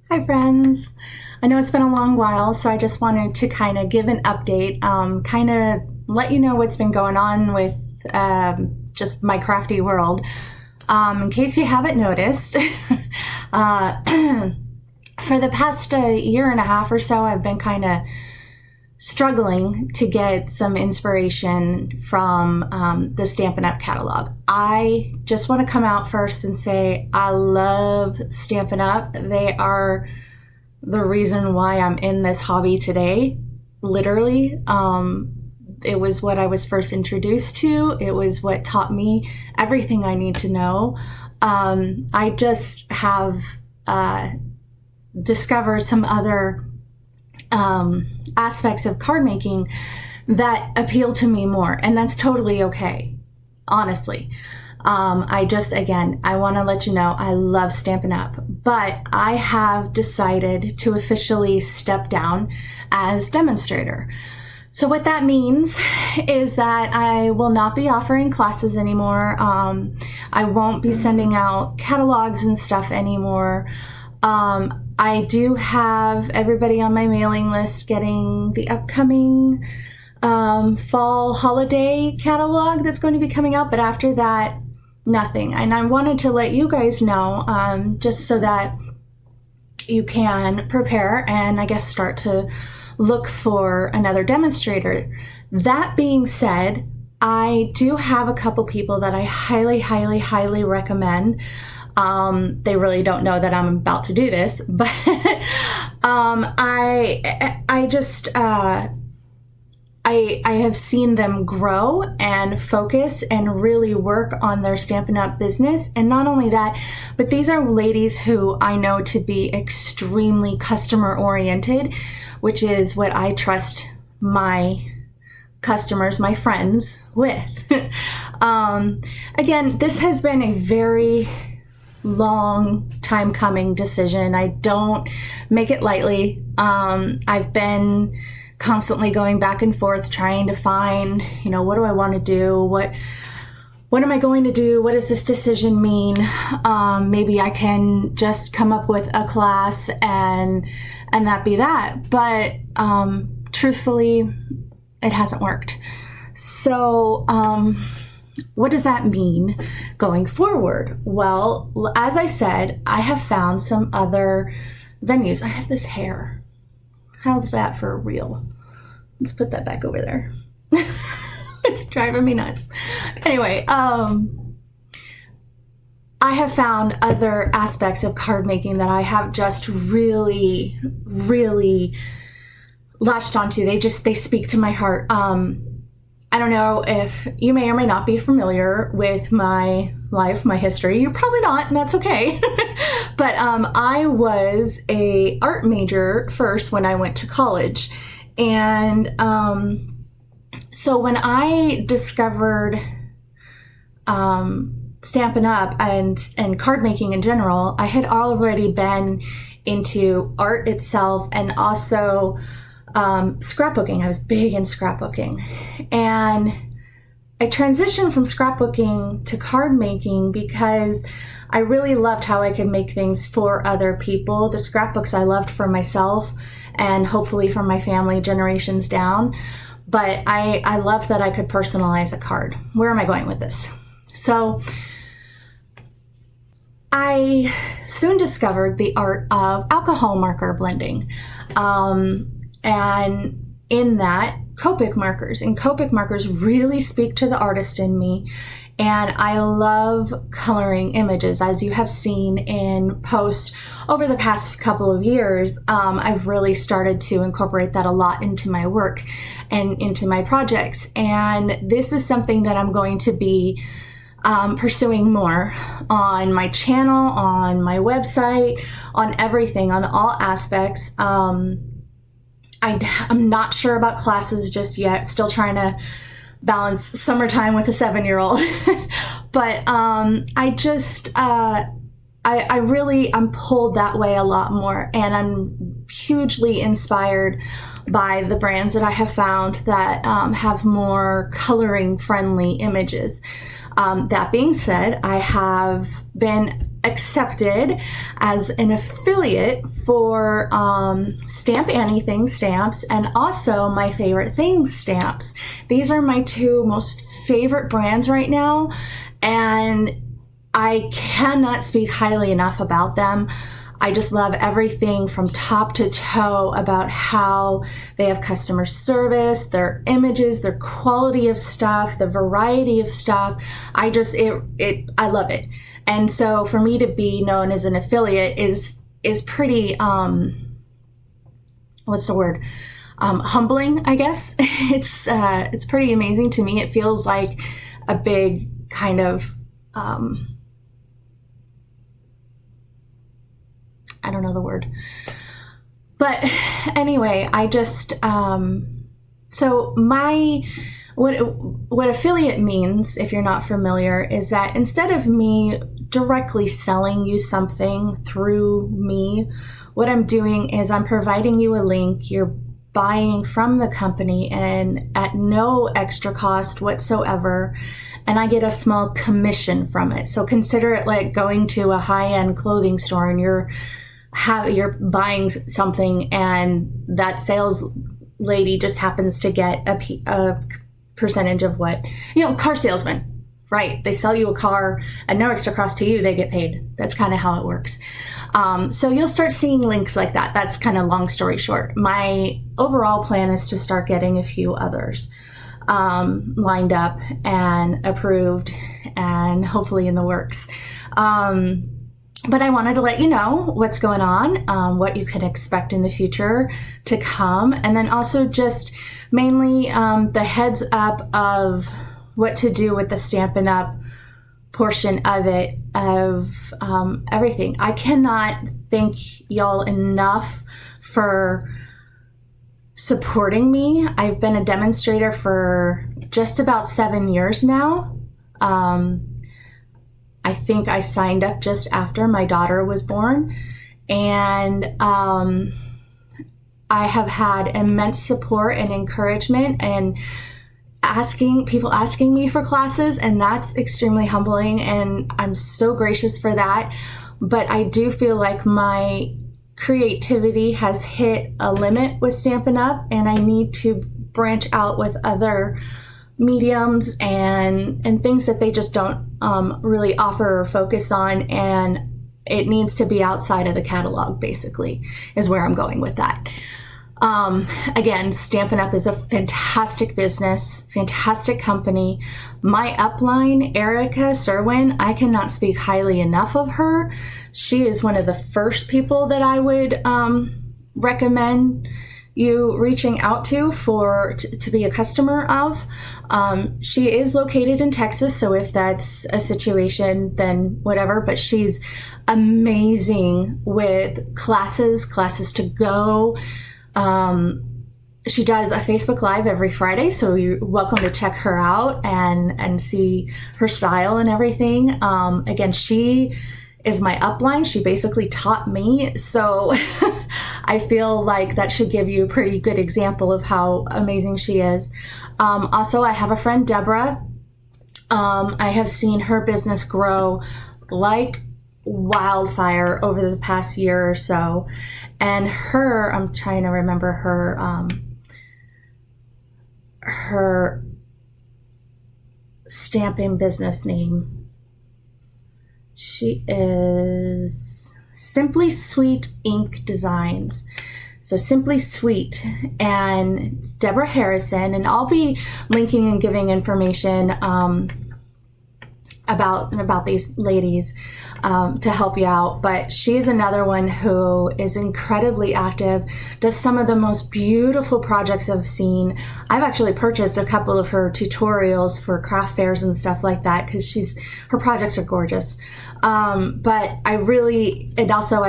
Hi friends. I know it's been a long while, so I just wanted to kind of give an update, kind of let you know what's been going on with just my crafty world. In case you haven't noticed, for the past year and a half or so, I've been kind of struggling to get some inspiration from the Stampin' Up! Catalog. I just want to come out first and say I love Stampin' Up! They are the reason why I'm in this hobby today, literally. It was what I was first introduced to. It was what taught me everything I need to know. I just have discovered some other aspects of card making that appeal to me more, and that's totally okay, honestly. I want to let you know I love Stampin' Up, but I have decided to officially step down as demonstrator. So what that means is that I will not be offering classes anymore. I won't be sending out catalogs and stuff anymore. I do have everybody on my mailing list getting the upcoming fall holiday catalog that's going to be coming out, but after that, nothing. And I wanted to let you guys know, just so that you can prepare and I guess start to look for another demonstrator. That being said, I do have a couple people that I highly recommend. They really don't know that I'm about to do this, but I have seen them grow and focus and really work on their Stampin' Up! Business. And not only that, but these are ladies who I know to be extremely customer oriented, which is what I trust my customers, my friends with. Again, this has been a very long time coming decision. I don't make it lightly. I've been constantly going back and forth trying to find, what do I want to do? What am I going to do? What does this decision mean? Maybe I can just come up with a class and that be that. But truthfully, it hasn't worked. So what does that mean going forward? Well, as I said, I have found some other venues. I have this hair. How's that for a reel? Let's put that back over there. It's driving me nuts. Anyway, I have found other aspects of card making that I have just really latched onto. They speak to my heart. I don't know if you may or may not be familiar with my life, my history. You're probably not, and that's okay. But I was a art major first when I went to college. And so when I discovered Stampin' Up! and card making in general, I had already been into art itself and also scrapbooking. I was big in scrapbooking. And I transitioned from scrapbooking to card making because I really loved how I could make things for other people. The scrapbooks I loved for myself and hopefully for my family generations down. But I loved that I could personalize a card. Where am I going with this? So I soon discovered the art of alcohol marker blending. And in that, Copic markers. And Copic markers really speak to the artist in me. And I love coloring images. As you have seen in posts over the past couple of years, I've really started to incorporate that a lot into my work and into my projects. And this is something that I'm going to be pursuing more on my channel, on my website, on everything, on all aspects. I'm not sure about classes just yet. Still trying to balance summertime with a 7-year-old. But I'm pulled that way a lot more, and I'm hugely inspired by the brands that I have found that have more coloring friendly images. That being said, I have been accepted as an affiliate for Stamp Anything stamps and also My Favorite Things stamps. These are my two most favorite brands right now, and I cannot speak highly enough about them. I just love everything from top to toe about how they have customer service, their images, their quality of stuff, the variety of stuff. I love it. And so for me to be known as an affiliate is pretty, what's the word? Humbling, I guess. It's pretty amazing to me. It feels like a big kind of, I don't know the word. But anyway, I just, so what affiliate means, if you're not familiar, is that instead of me directly selling you something through me, what I'm doing is I'm providing you a link. You're buying from the company and at no extra cost whatsoever, and I get a small commission from it. So consider it like going to a high-end clothing store and you're buying something, and that sales lady just happens to get a percentage of what, car salesman, right? They sell you a car at no extra cost to you, they get paid. That's kind of how it works. So you'll start seeing links like that. That's kind of long story short. My overall plan is to start getting a few others lined up and approved and hopefully in the works. But I wanted to let you know what's going on, what you can expect in the future to come, and then also just mainly the heads up of what to do with the Stampin' Up! Portion of it, of everything. I cannot thank y'all enough for supporting me. I've been a demonstrator for just about 7 years now. I think I signed up just after my daughter was born, and I have had immense support and encouragement and people asking me for classes, and that's extremely humbling, and I'm so gracious for that. But I do feel like my creativity has hit a limit with Stampin' Up! And I need to branch out with other mediums and things that they just don't really offer or focus on, and it needs to be outside of the catalog, basically, is where I'm going with that. Again, Stampin' Up! Is a fantastic business, fantastic company. My upline, Erica Serwin, I cannot speak highly enough of her. She is one of the first people that I would recommend you reaching out to to be a customer of. She is located in Texas, so if that's a situation, then whatever, but she's amazing with classes to go. She does a Facebook Live every Friday, so you're welcome to check her out and see her style and everything. Again, she is my upline. She basically taught me, so I feel like that should give you a pretty good example of how amazing she is. Also, I have a friend, Deborah. I have seen her business grow like wildfire over the past year or so. And I'm trying to remember her stamping business name. She is Simply Sweet Ink Designs. So Simply Sweet, and it's Deborah Harrison, and I'll be linking and giving information about these ladies to help you out. But she's another one who is incredibly active, does some of the most beautiful projects I've seen. I've actually purchased a couple of her tutorials for craft fairs and stuff like that because her projects are gorgeous. But I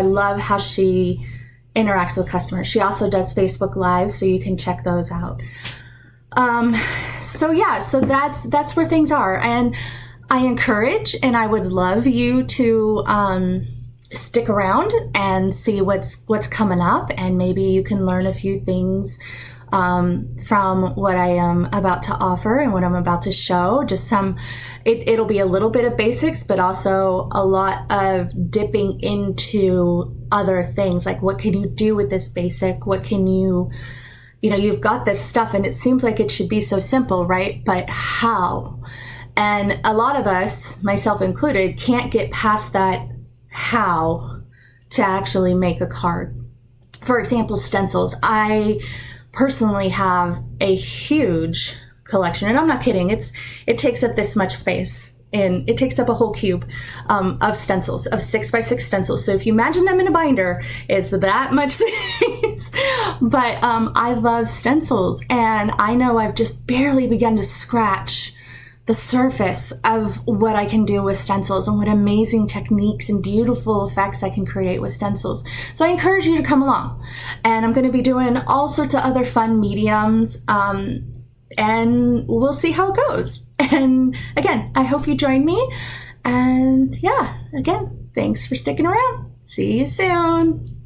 love how she interacts with customers. She also does Facebook Live, so you can check those out. So that's where things are. And I encourage and I would love you to stick around and see what's coming up, and maybe you can learn a few things from what I am about to offer and what I'm about to show. Just it'll be a little bit of basics, but also a lot of dipping into other things. Like, what can you do with this basic? What can you've got this stuff and it seems like it should be so simple, right? But how? And a lot of us, myself included, can't get past that how to actually make a card. For example, stencils. I personally have a huge collection, and I'm not kidding. It takes up this much space, and it takes up a whole cube of stencils, of 6x6 stencils. So if you imagine them in a binder, it's that much space. But I love stencils, and I know I've just barely begun to scratch the surface of what I can do with stencils and what amazing techniques and beautiful effects I can create with stencils. So I encourage you to come along. And I'm going to be doing all sorts of other fun mediums, and we'll see how it goes. And again, I hope you join me. And yeah, again, thanks for sticking around. See you soon.